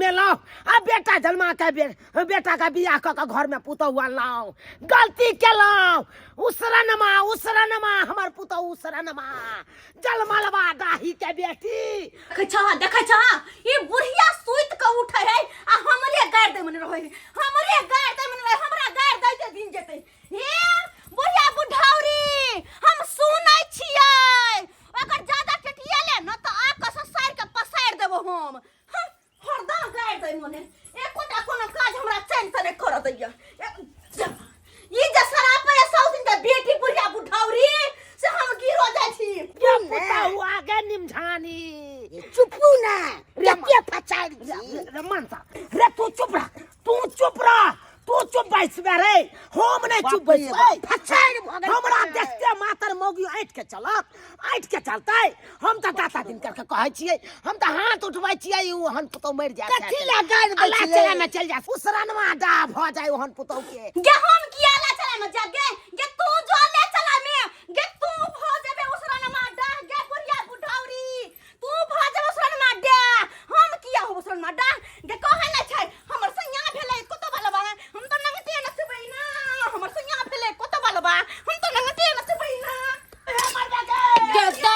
में लाओ अब बेटा जन्मा के बेटा का बियाह क घर में पुतौआ लाओ गलती केलौं उसरनमा हमर पुतौ उसरनमा जलमलबा दाही के बेटी देखै छ ई बुढ़िया सुइत के उठै है आ हमरे गाड़ दे मन रहै हमरा गाड़ दै के दिन जेतै हे बुढ़िया बुढ़ाउरी हम सुनै छियै ओकर ज्यादा टेटियाले न त आ कस सार के पसार देबो हम हरदम गाड़ दै मने एकोटा कोनो काज हमरा चैन से नै कर दैया ई जे शराब पे सौदिन के बेटी बुढ़िया बुढ़ाउरी से हम गिरो जाइ छी ये पुतौ आगे निमझानी चुपू ना रे के पचाड़ी रे मानसा रे तू चुप रह तू चुप बैठ रे हम नहीं चुप बैठ हमरा देखते मातर मौगी ऐठ के चलतै हम त दाता दिन करके कहै छियै हम त हाथ उठबै छियै उ हन पुतौ मर जाय कथी ला गाड़ दै अल्लाह चला में चल जा उसरनमा डा भ जाय हन पुतौ के गे हम किया ला चला में जा गे तू जो ले चला में गे तू भ जेबे उसरनमा डा गे बुढ़िया बुढ़ाउरी तू भ जेबे उसरनमा डा हम किया हो उसरनमा डा गे कहै ना छै हमर संज्ञा भेलै कत बलबा हम त नंगते न सिबै ना हमर संज्ञा भेलै कत बलबा हम त नंगते न सिबै ना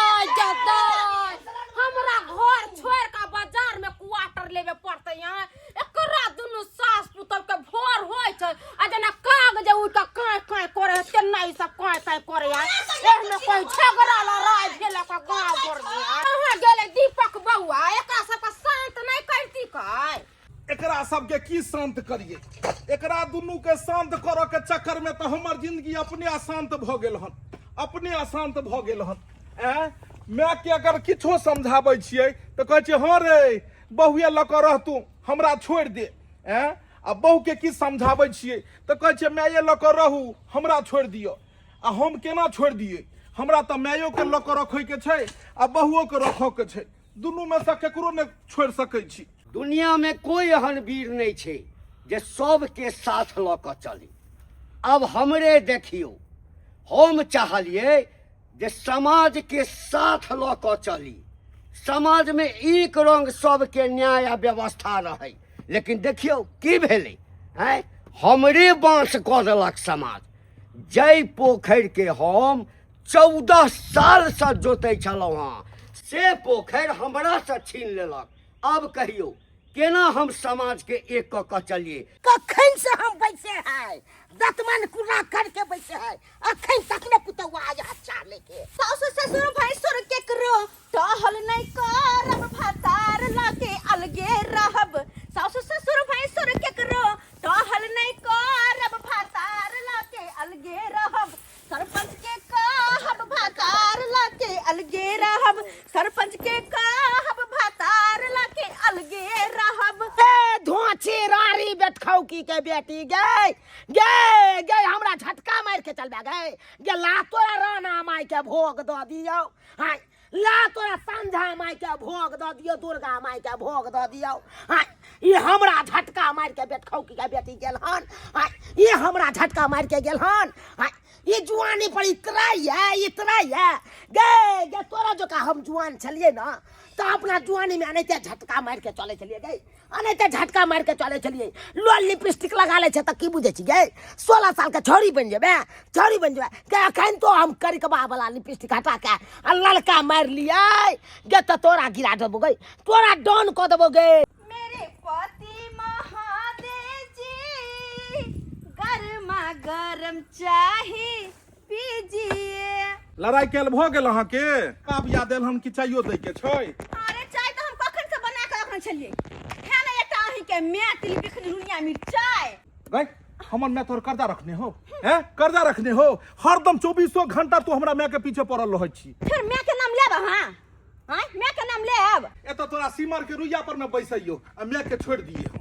जदाई हमरा घर छोड़ के बाजार में क्वार्टर लेवे पड़ते यहाँ एकरा दुनु सास पुतल के भोर होय छै आ जना कागज उठ के काय करे तेना ई सब काय करे यार एहने कोई झगड़ा लड़ाई भेला का गांव घर में कहां गेले दीपक बउआ एकरा सब के शांत नहीं करती काय एकरा सबके की शांत करिए एकरा दुनू के शांत करऽ के चक्कर में तो हमर जिंदगी अपने अशांत भ गेल हन मैं के अगर किछो समझाबै छियै तो कहै छै हाँ रे बहुए ल के रह तू हमरा छोड़ दे आ बहू के की समझाबै छियै तो कहै छै माये ल के रहू हमरा छोड़ दियो आ हम केना छोड़ दिए हमरा तो मायो के ल के रखै के छै आ बहुओ के रखऽ के छै दुनू में से केकरो ने छोड़ सकै छी दुनिया में कोई एहन वीर नहीं छे जे सबके साथ ल के चली अब हमरे देखियो हम चाहलिए जे समाज के साथ ल के चली समाज में एक रंग सबके न्याय आ व्यवस्था रहे लेकिन देखियो की भेले हैं हमरे बांस क देलक समाज जय पोखर के हम 14 साल से जोते छलहुँ हाँ से पोखर हमरा से छीन लेलक अब कहियो केना हम समाज के एक क चलिए कखन से हम बैसे हैं दतमन कुला करके बैसे हैं अखन तक ने पुतौआ आज अच्छा लेके सास ससुर भैंसुर के करो टहल नहीं करब भातार लाके अलगे रहब सास ससुर भैंसुर के करो टहल नहीं करब भातार लाके अलगे रहब सरपंच के कहब भातार लाके अलगे रहब सरपंच के कहब भातार लाके अलगे रहब धोची रारी बेटखौकी के बेटी गे हमरा झटका मार के चलबे गे ला तोरा राना माई के भोग द दियो हाय ला तोरा संझा माई के भोग द दियो दुर्गा माई के भोग द दियो हाय ये हमरा झटका मार के बेटखौकी के बेटी गेल हन हाय ये हमरा झटका मार के गेल हन हाय ये जुआनी पर इतना है गे तोरा जो का हम जुआन छलिए ना तो अपना जुआनी में अनैते झटका मार के चले छलिए गे अनैते झटका मार के चले छलिए लोल लिपस्टिक लगा ले त की बुझे छी गे 16 साल के छोरी बन जेबे गे अखन तो हम करिकबा वाला लिपस्टिक हटा के आ ललका मार लिये गे त तोरा गिरा देबो गे तोरा डॉन क देबो गे मेरे पति महादेव जी गरमा गरम चाहे पीजिए लड़ाई कैल भ गेल अहाँ के अब याद आयल हम कि चाहियो दै के छै अरे चाय तो हम कखन से बना के रखने छलिए खाना एकटा अहीं के मैथिली बिखनी दुनिया मिर्चाई गई हमर मैं तोर कर्जा रखने हो हरदम 24 घंटा तू हमरा मैं के पीछे पड़ल रहै छी फिर मैं के नाम लेब हां मैं के नाम लेब एत तोरा सीमर के रुइया पर में बैसइयो आ मैं के छोड़ दिए हम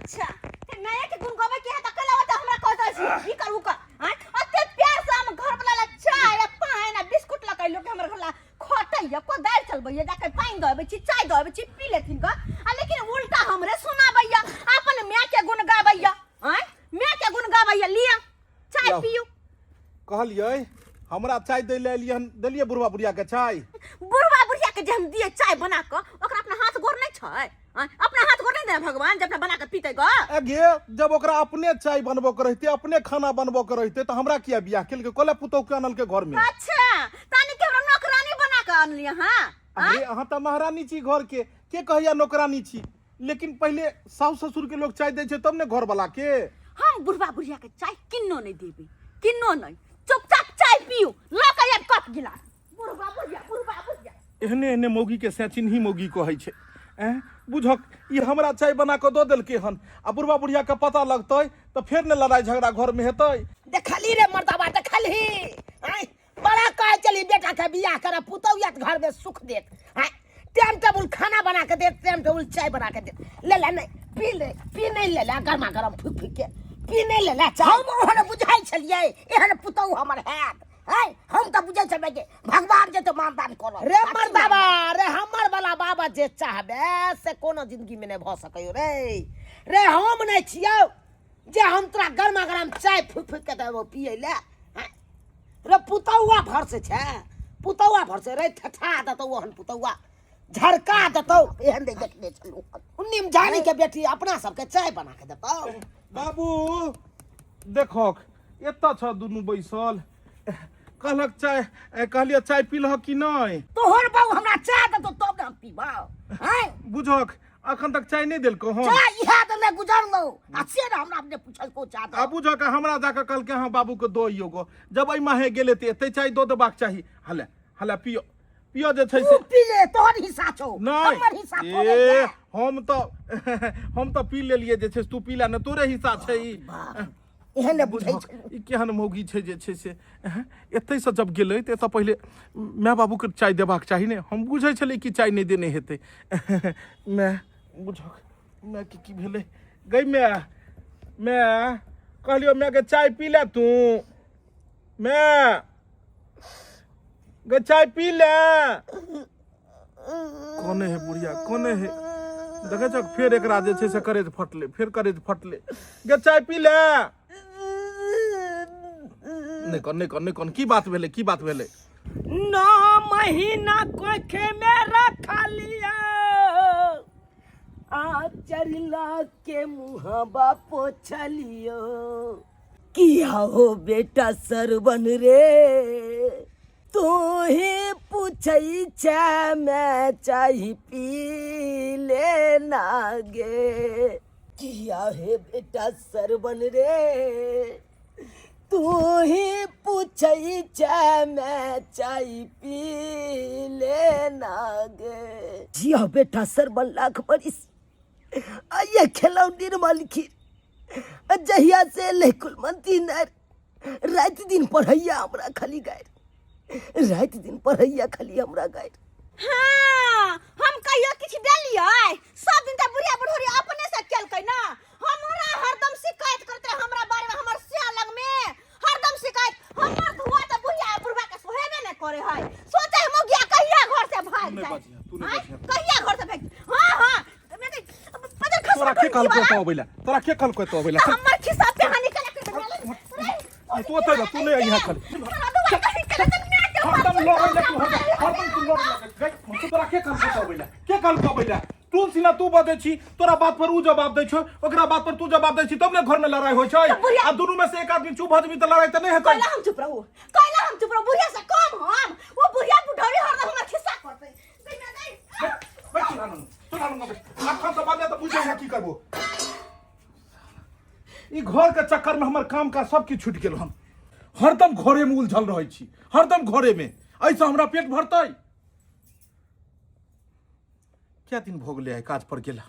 अच्छा फिर मैं के गुण गावे के है त कला त हमरा कहत छी ई करू का हां अते प्यार से हम घर वाला चाय पानी ना बिस्कुट लगाइ लो के हमर घरला खोटैया को दाल चलबैया जाके पानी दबे छी चाय दबे छी पी लेथिन का लेकिन उल्टा हमरे सुनाबैया अपन मैं के गुण गाबैया मैं के गुण गाबैया लिया चाय पियो कहलिए हमरा चाय दे ले लियन देलिए बुढ़वा बुढ़िया के चाय बुढ़वा बुढ़िया के जे हम दिए चाय बना के ओकरा अपना हाथ गोर नहीं छै अपना हाथ गोर नहीं दे भगवान जब बना के पीते ग गे जब ओकरा अपने चाय बनबो के रहते अपने खाना बनबो के रहते तो हमरा किया बियाह केल के कोले पुतौ के अनल के घर में अच्छा तानी के हमरा नौकरानी बना के अनलिए हां अरे अहाँ तो महारानी छी घर के कहिया नौकरानी छी लेकिन पहले सास ससुर के लोग चाय दे छै तब ने घर वाला के हम बुढ़वा बुढ़िया के चाय किन्नो नहीं देबे किन्नो नहीं चुपचाप चाय पियो ला के एक कप गिलास बुढ़वा बुढ़िया एहने एहने मौगी के सेचिन ही मौगी कहै छै बुझक ई हमरा चाय बना के दो देलके हन आ बुढ़वा बुढ़िया के पता लगतै तो फिर ने लड़ाई झगड़ा घर में हेतै देखली रे मर्दाबा देखली बड़ा कह चली बेटा के बियाह करे पुतौया के घर में सुख देत टाइम टेबल खाना बना के देत टाइम टेबल चाय बना के देत ले ले पी नहीं ले गरमा गरम फूक के पी नहीं ले चाय हम ओहन बुझाई छलिए एहन पुतौ हमर हैत हम तो बुझे छबे के भगवान जे तो मानदान करो रे मर्दाबा रे हमर वाला बाबा जे चाहबे से कोनो जिंदगी में नहीं भ सकयो रे हम नहीं छियौ जे हम तोरा गरमा गरम चाय फूक के देबो पिए ले रे पुतौआ भर से छै पुतौआ भर से रे ठठा दतो ओहन पुतौआ झरका दतो एहन दे देखने छलु उन्नीम जानी के बेटी अपना सबके चाय बना के देतो बाबू देखो एता छ दुनु बैसल कहलक चाय कहलिए चाय पीलह कि नहीं तोहर बाऊ हमरा चाय देतो तब न हम पीबो बुझक अखन तक चाय नहीं देलको हम चाय इहा त ले गुजरलो आ से हमरा अपने पूछल को चाय दो बुझक हमरा जाके कल के हां बाबू को दो योगो जब एहि माहे गेले ते एते चाय दो देबाक चाही हले पियो जे छै से पी ले तोहर हिस्सा छौ हमर हिस्सा थोड़े हम तो पी लेलिए जे छै तू पीला न तोरे हिस्सा छै ई एहन बुझै छै ई केहन मौगी छै जे छै से एतै से जब गेलै त एतऽ पहिले माय बाबू के चाय देबाक चाही ने हम बुझै छलै कि चाय नहीं देने हेतै मैं बुझक मैं की भेलै गई मैं कहलियो मैं के चाय पी ले तू मैं गे चाय पी ले कोने है बुढ़िया कोने है देखे छ फिर एकरा जे छै से करे फटले गे चाय पी ले नहीं कौन की बात भेले 9 महीना कोखे में रखा लिया आचरला के मुहाबा पोछा लियो किया हो बेटा सरवन रे तू ही पूछई छ मैं चाय पी लेना गे किया है बेटा सरवन रे तू ही पूछई छ मैं चाय पी लेना गे जिया बेटा सरवन लाख बरिस ये खेलाऊ निर्मल खीर जहिया से लेकुल मंती नर रात दिन पढ़ैया हमरा खाली गायर रात दिन पढ़ैया खाली हमरा गायर हां हम कहियो किछ देलियै सब दिन त बुढ़िया बुढ़ोरी अपने से केलकै ना हमरा हरदम शिकायत करते हमरा बारे में हमर से लग में हरदम शिकायत हमर धुआ त बुढ़िया बुढ़वा के सोहेबे न करे है सोचे हम गया कहिया घर से भाग जाए कहिया घर से भाग हां तोरा के कल को तो बैला हमर खिस्सा पे हानि करे तू तो ले यहाँ खल हरदम लड़े तू तोरा के कल को बैला तू सीना तू बदे छी तोरा बात पर उ जवाब दै छ ओकरा बात पर तू जवाब दै छी तब ने घर में लड़ाई होय छै आ दोनों में से एक आदमी चुप भ जबी त लड़ाई त नहीं हेतै कहला हम चुप रहू बुढ़िया से कम हम वो बुढ़िया बुढ़ौरी हरदम हमर खिस्सा करते ई घर के चक्कर में हमर काम का सब किछ छूट गेल हम हरदम घरे में उलझल रहै छी हरदम घरे में ऐसा हमरा पेट भरतै क्या दिन भोगले है काज पर गेला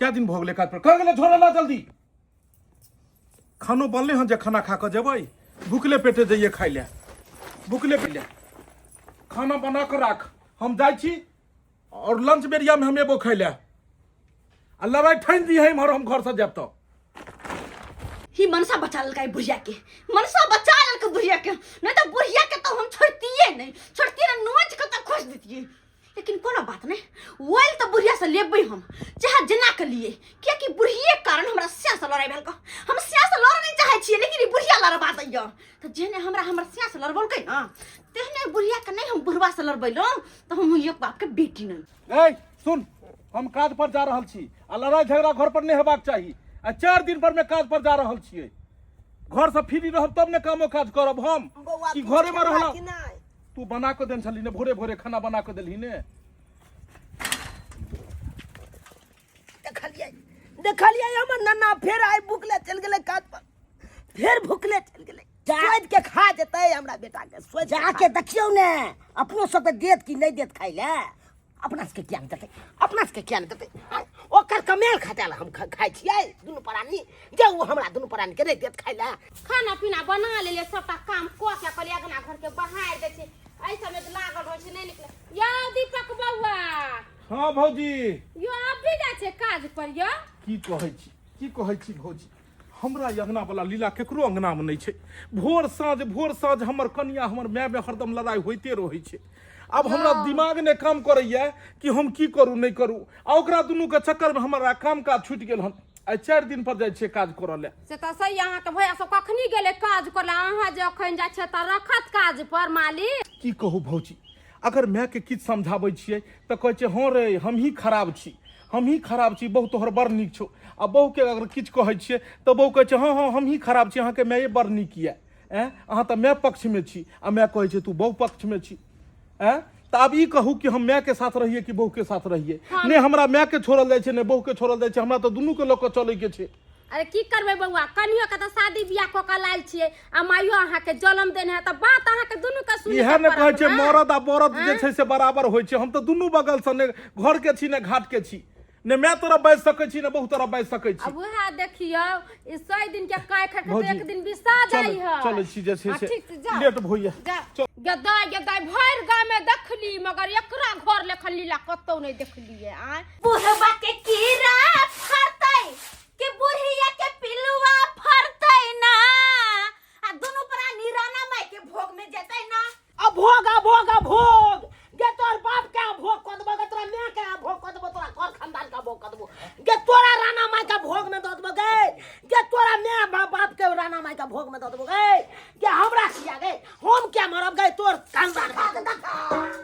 क्या दिन भोगले काज पर कह गेले झोरा ला जल्दी खानो बनले हन जे खाना खा के जेबै भूखले पेटे जइए खाइ ले भूखले पेटे खाना बना के राख हम जाइ छी और लंच बेरिया में हम एबो खाइ ले आ लड़ाई ठाइन दी है हम घर से जाब तो ही मनसा बचा ललका बुढ़िया के मनसा बचा ललका बुढ़िया के नहीं तो बुढ़िया के तो हम छोड़तिए नहीं छोड़तिए ना नोच के तो खोज देतिए लेकिन कोनो बात नहीं वही तो बुढ़िया से लेबै हम चाहे जना के लिए क्या कि बुढ़िए कारण हमरा सिया से लड़ाई भेल का हम सिया से लड़ नहीं चाहे छिए लेकिन बुढ़िया लड़बा दैया तो जेने हमरा हमर सिया से लड़बलकै ना तेहने बुढ़िया के नहीं हम बुढ़वा से लड़बैलो तो हम एक बाप के बेटी नहीं। ए सुन, हम काज पर जा रहल छी आ लड़ाई झगड़ा घर पर नहीं हेबाक चाही। आ 4 दिन पर मैं काज पर जा रहल छियै, घर से फ्री रहब तब ने कामो काज करब हम कि घरे में रहला। तू बना के देन छली ने, भोरे भोरे खाना बना के देलही ने। देखलिए हमर नन्ना फेर आइ भूखले चल गेले काज पर, फेर भूखले चल गेले। सोच के खा जेतै हमरा बेटा के, सोच जाके देखियौ ने अपनो सबके देत कि नहीं देत खाइ ले। अपना से क्या देतै, अपना से क्या देतै, ओकर कमेल खटाला हम खाइ छियै दुनू प्राणी। जे वो हमरा दुनू प्राणी के नहीं देत खाइ ले। खाना पीना बना लेले, सबटा काम क के कहलिए अगना घर के बहार दे छै, ऐ सब में लागल रहै छै नहीं निकले। या दीपक बउआ। हाँ भौजी। यो आप भी जाय छै काज पर यो? की कहै छी भौजी, हमरा अंगना वाला लीला केकरो अंगना में नहीं छै। भोर साँझ हमर कनिया हमर माय में हरदम लड़ाई होइते रहै छै। अब हमरा दिमाग ने काम करैया कि हम की करू नहीं करू। आ ओकरा दुनू के चक्कर में हमारा काम काज छूटि गेल हन। आई 4 दिन पर जाय छै काज करऽ ले। से त सही, अहाँ के भैया सब कखनी गेले काज करला, अहाँ जे अखन जाय छै त रखत काज पर मालिक। की कहू भौजी, अगर माय के किछ समझाबै छियै त कहै छै हाँ रे हम ही खराब छी, बहु तोहर बड़ नीक छौ। आ बहु के अगर किछ कहै छियै त बहु कहै छै हाँ हम ही खराब छी, अहाँ के माये बड़ नीक ये। अहाँ त माय पक्ष में छी आ माय कहै छै तू बहु पक्ष में छी। तो अब ई कहू कि हम माय के साथ रहिए कि बहू के साथ रहिए? ने हमरा माय के छोड़ल जाय छै ने बहू के छोड़ल जाय छै, हमरा तो दुनू के लोग के चले के छै। अरे की करबे बउआ, कनियो के त शादी बियाह क के लायल छियै आ माइयो अहाँ के जन्म देने है त बात अहाँ के दुनू के सुने। इहे ने कहै छै मरद आ बरद जे छै से बराबर होय छै। हम तो दुनू बगल से ने घर के छी ने घाट के छी, ने मैं तोरा बाज सकै छी ने बहु तोरा बाज सकै छी। अब वह देखियो ई 100 दिन के काय खट के एक दिन बिसा जाई है। चलो छी जे छै से जा लेट भइया। गदाई भर गांव में देखली मगर एकरा घर लेखन लीला कतौ नहीं देखलिए। आ बुढ़वा के कीड़ा फरतै के बुढ़िया के पिलुआ फरतै ना आ दोनों प्राणी राना माई के भोग में जेतै ना। अब भोग गे तोर बाप के भोग क देबो, गे तोरा माय के भोग क देबो, तोरा घर खानदान का भोग क देबो, गे तोरा राना माई का भोग में दे देबो, गे तोरा माय बाप के राना माई का भोग में दे देबो, गे हमरा किया गे हम क्या मरब गे तोर खानदान का।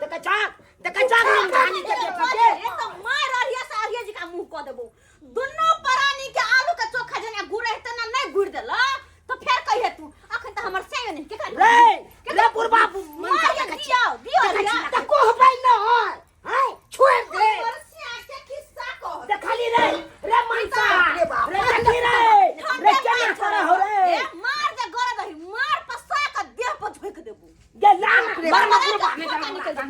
देखे जा रानी के बेटा के ए तो मार अरिया से अरिया जी का मुंह क देबो। दोनों प्राणी के आलू के चोखा जना गुड़े त ना नहीं गुड़ देला तो फिर कहिए तू अखन त हमर से नहीं के रे बुढ़बा मार के दियो अरिया त कहबै न है छोड़ दे वर्षिया के किस्सा कह देखली रे मनसा रे देखली रे क्या करे हो रे ए मार दे गोरा दही मार पसा के देह पर झोक देबो। गे लाम रे मार निकल जा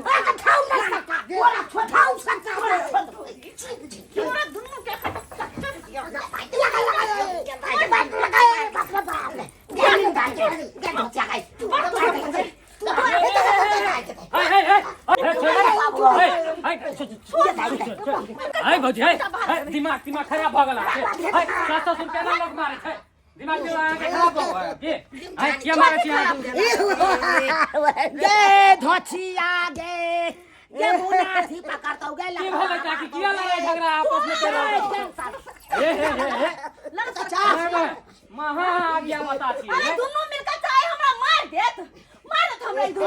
खाऊ ना सकता बोला छोड़ाऊ सकता पूरा दुनिया के दिमाग खराब भ गेल है। 700 रुपया ना लोग मारे छै, दिमाग के खराब भ गेल के क्या मारे छी? गे धोचिया गे मुनाथी पकड़तौ गे की भले काकी किया लड़ाई झगड़ा आपस में कर रहे हे महा आ गया बता छी। अरे दोनों मिलकर चाहे हमरा मार देत हमरा इधर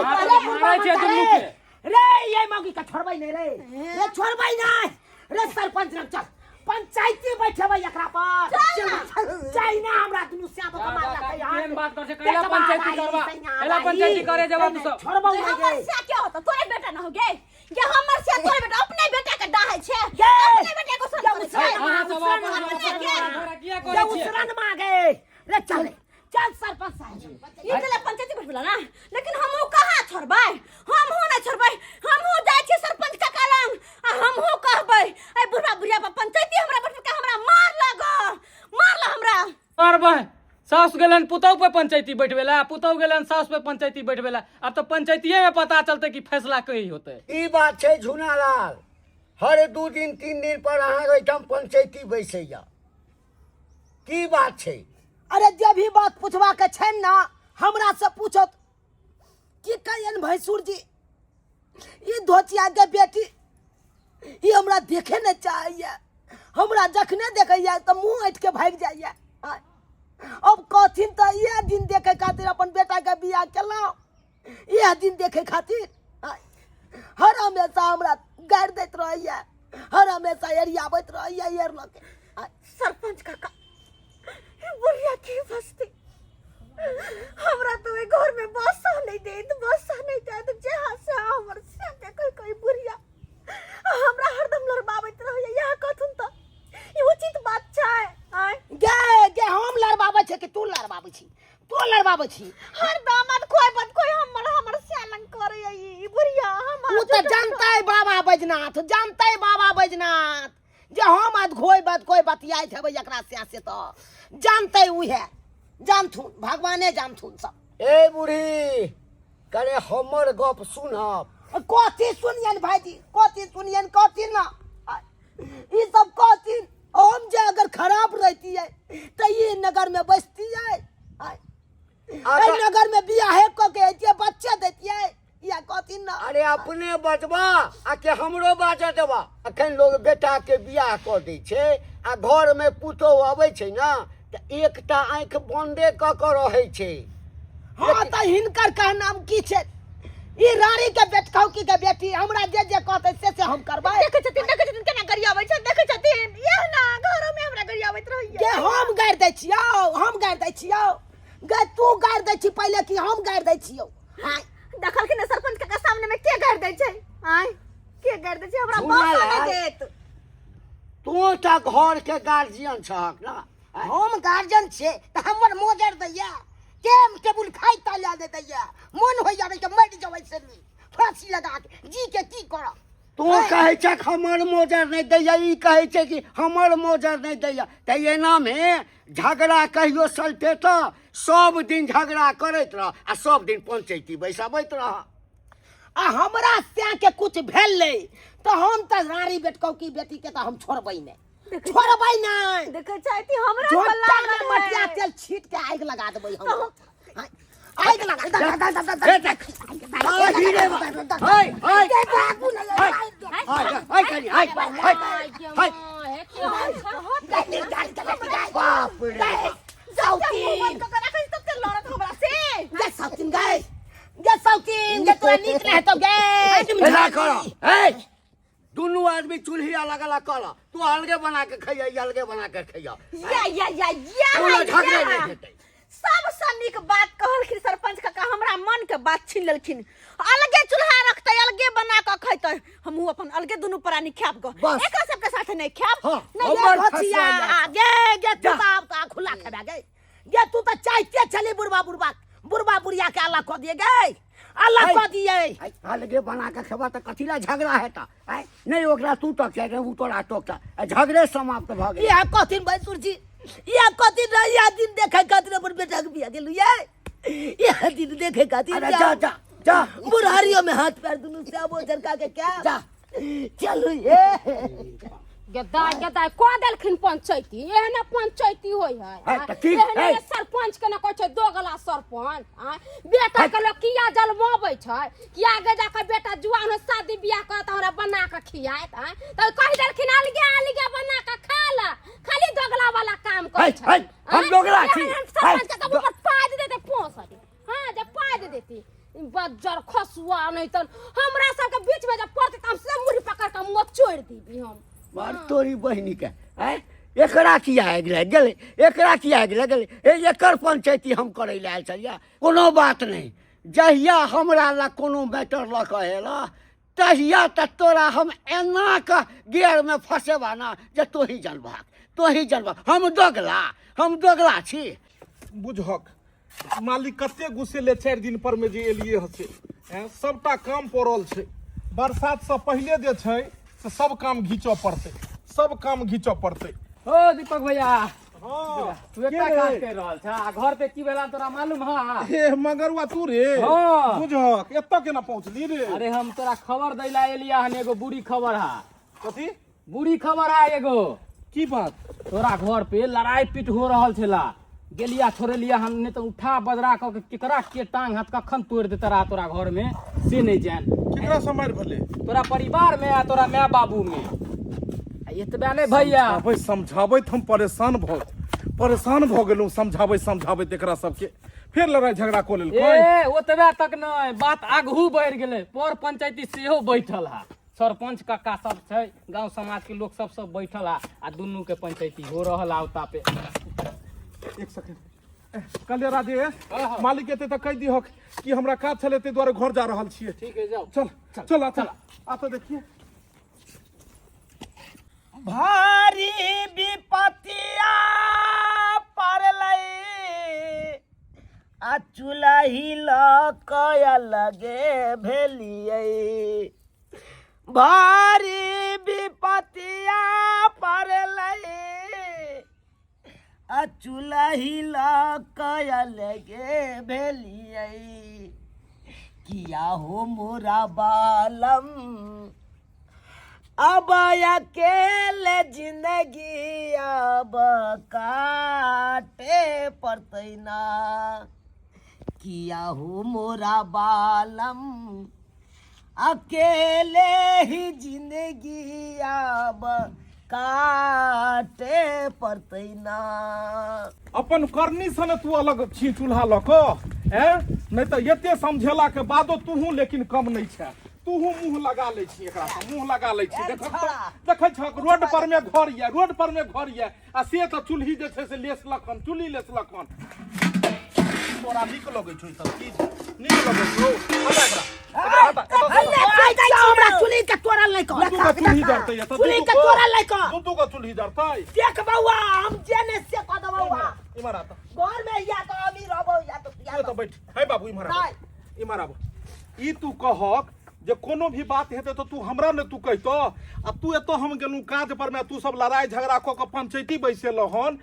मारे छै दुनू के। रे ये मौगी का छोड़बै नहीं रे छोड़बै नहीं रे सरपंच लग चल, पंचायती बैठेबै एकरा पर चाहि ना हमरा दुनू श्याम के मार के केहन बात कर छै, कैला पंचायती करबा, कैला पंचायती करे जवाब सब छोड़बै नहीं हमर से क्या होता तोरे बेटा ना हो गे ये हमर से तोरे बेटा अपने बेटा के डाहे छे गे अपने बेटा को सुन अहाँ सब अपन किया करे छी? उसरन मांगे रे चल सरपंच साहब ई तले पंचायती बैठला ना लेकिन हमहु कहां छोड़बै, हमहु ना छोड़बै, हमहु जाय छी सरपंच का कलम आ हमहु कहबै ए बुढ़ा पर पंचायती हमरा बैठ के हमरा मार ल हमरा मारबै। सास गेलन पुतौ पे पंचायती बैठवेला, पुतौ गेलन सास पे पंचायती बैठवेला। अब तो पंचायतीये में पता चलते कि फैसला कही होते। ई बात छै झुनालाल, हर 2 दिन 3 दिन पर अहाँ ओइठाम पंचायती बैसैया, की बात छै? अरे जे भी बात पूछवा के छै ना हमरा से पूछत की कहियन भैंसुर जी ई धोतिया के बेटी ई हमरा देखे न चाहिए, हमरा जखने देखैया त मुंह ऐठ के भाग जाइए। अब कथिन तो ये दिन देखे खातिर अपन बेटा के बियाह केलौं, ये दिन देखे खातिर हर हमेशा हमरा गाड़ देत रहैया, हर हमेशा एरियाबैत रहैया एर ल के। सरपंच काका ये बुढ़िया की बस्ती हमरा तो ए घर में बस नहीं दे जहां से हमर से देखै कोई बुढ़िया हमरा हरदम लड़बाबैत रहैया। यहाँ कथुन त ई उचित बात छै। आय गे हम लड़बाबै छै कि तू लड़बाबै छी? तू लड़बाबै छी। हर दामाद कोई हमर स्यालन करे ई बुढ़िया हम उ त जानतै बाबा बैजनाथ जे हम आज कोई बतियाइत हेबै एकरा से तो जानतै उहे, जानथुन भगवाने जानथुन सब। ए बूढ़ी करे हमर गप सुनब। कथी सुनियन भाईजी, कथी सुनियन, कथी ना ई सब कथी। हम जे अगर खराब रहतियै त ई नगर में बसतियै, ए नगर में बियाह क के एतियै, बच्चे देतियै, या कथी ना। अरे अपने बजबा आ के हमरो बाजा देबा। अखन लोग बेटा के बियाह क दै छै आ घर में पुतोह अबै छै ना त एकटा आंख बंदे क के रहै छै। हाँ त हिनकर का नाम की छै? ई रानी के बेटखौकी के बेटी हमरा जे कहतै से हम करबै। देखै छथिन केना गरियाबै छै, देखै छथिन यह ना घरो में हमरा गरियाबैत रहैया। के हम गाड़ दै छियौ? गे तू गाड़ दै छी पहले कि हम गाड़ दै छियौ? हां देखलखिन सरपंच के सामने में के गाड़ दै छै? आय के गाड़ दै छै? हमरा सुना बात ला। नहीं देत। तू ता घर के गार्जियन छहक ना। हम गार्जियन छे त हमर मोजर दैया, टेम टेबुल खाइ ताला दे दैया, मन हो जाबे के मर जबै से फांसी लगा के जी के की करब? तू कहै छै हमर मोजर नहीं दैया, ई कहै छै कि हमर मोजर नहीं दैया। त एना में झगड़ा कहियो सलटे त सब दिन झगड़ा करैत रह आ सब दिन पंचायती बैसाबैत रह। आ हमरा से के कुछ भेलै त हम त रानी बेटखौकी बेटी के त हम छोड़बै नहीं। देखै छथि हमरा को झोटा में लागल मटिया है। तेल छीट के आग लगा देबै हम। आग लगा बाप रे दुनू आदमी चूल्ही अलग अलग कर, तू अलगे बना के खैया, अलगे बना के खैया। झगड़े नहीं हेतै। सबसे नीक बात कहलखिन सरपंच काका, हमरा मन के बात छीन लेलखिन। अलगे चूल्हा रखते, अलगे बना के खैते, हमहू अपन अलगे दुनू प्राणी खाब ग। बस। एकरा सबके साथ नहीं खाब। हाँ, नहीं हमर भचिया फसिया गे तू त खुला खेबा गे तू त चाहते चली बुढ़बा बुढ़िया के अलग क दिए गे, अलग क दिए। अलगे बना के खेबा त कथी ला झगड़ा हेता? नहीं ओकरा तू तक चाहे उ तोरा टोकता, झगड़े समाप्त भ गेल। ये कथिन भैंसुर जी, ये कथिन रही या दिन देखे खातिर अपन बेटा के बियाह गेलु ये दिन देखे खातिर। अरे जा जा जा बुढ़ारियों में हाथ पैर दुनू से अब झरका के क्या जा। चलू ये गदाय को देलखिन पंचायती, एहने पंचायती होय है। त ठीक एहने है। सरपंच के न कहै छै दोगला सरपंच। बेटा के लोग किया जलमाबै छै कि आगे जाकर बेटा जुआन हो शादी बियाह करत हमरा बना के खियात। त कहि देलखिन अलगे बना के खा ला, खाली दोगला वाला काम करै छै। हम दोगला छी। सरपंच के तब ऊपर पाय दे देते पोसत। हां जब पाय दे देती बज्जर खसुआ नहीं त हमरा सब के बीच में जब पड़ते त हम सब मुड़ी पकड़ के मुंह छोड़ दीबी हम। मार तोरी बहिनी के एकरा किया गेले, एकरा किया गेले एकर पंचायती हम करे ले आयल छलिया। कोनो बात नहीं, जहिया हमरा ला कोनो मैटर ल कहेला तहिया त तोरा हम एना का गेर में फसेबा ना जे तो ही जानबा। हम दोगला छी। बुझक मालिक कते गुस्से ले 4 दिन पर में जे एलिए हसे सबटा काम पड़ल छै। बरसात से पहले जे छै से सब काम घीचऽ पड़तै। ओ दीपक भैया, हां तू एता काज कर रहल छ? घर पे की भेला तोरा मालूम है? ए मगरुआ तू रे, हाँ। बुझक एत्ता केना पहुंचली रे? अरे हम तोरा खबर दैला एलिया हन, एगो बुरी खबर है। कथी बुरी खबर है एगो। की बात? तोरा घर पे लड़ाई पीट हो रहल छला, गेलिया छोड़े लिया हम, नहीं तो उठा बजरा क के केकरा के टांग हाथ कखन तोड़ देता रहा तोरा घर में से नहीं जान। केकरा से मार भले? तोरा परिवार में आ तोरा माय बाबू में। एतबे नहीं भैया, भाई समझाबै हम परेशान भ परेशान भ गेलहुँ समझाबैत एकरा सबके फिर लड़ाई झगड़ा कऽ लेलकै। ए ओतबे तक नहीं, बात आगू बढ़ गेलै। पर पंचायती सेहो बैठल है, सरपंच काका सब छै, गांव समाज के लोग सब बैठल है आ दुनू के पंचायती हो रहल आवता पे। एक सेकंड कहलिए राजेश मालिक एते तक कह दिहक कि हमरा काज छले ते द्वारे घर जा रहल छियै। ठीक है जाओ। चल चल चल आ तो देखिए भारी विपतिया पड़लै आ चुलही लकय लगे भेलियै। भारी विपतिया पड़लै आ चुलही लकय लगे भेलियै। किया हो मोरा बालम अब अकेले जिंदगी अब काटे पड़तै ना। किया हो मोरा बालम अकेले ही जिंदगी अब काटे पड़तै ना। अपन करनी सने तू अलग छी चूल्हा लऽ कऽ नहीं तो एते समझेला के बादो तूहू लेकिन कम नहीं छै। तूहू मुंह लगा ले छी, एकरा से मुंह लगा ले छी। देखै छ रोड पर में घर ये, रोड पर में घर ये आ से तो चूल्ही जे छै से लेस लखन, चूल्ही लेस लखन। तोरा नीक लगै छौ ई सब चीज, नीक लगै छौ। हटा एकरा हमरा चुली के तोड़ल नहीं कर। तू का चूल्ही जरतै या चुली के तोड़ल नहीं कर। तू का चूल्ही जरतै। देख बउआ हम जेने से क दबौ बउआ। इमर आ त घर में या तो अमीर रहबौ या तो ये तो बैठ है बाबू इमर आ। इमर आब ई तू कहक जे कोनो भी बात हेतै तो तू हमरा ने तू कहितो आ तू एतो हम गेलू काज पर में तू सब लड़ाई झगड़ा क के पंचायती बैसेल हन।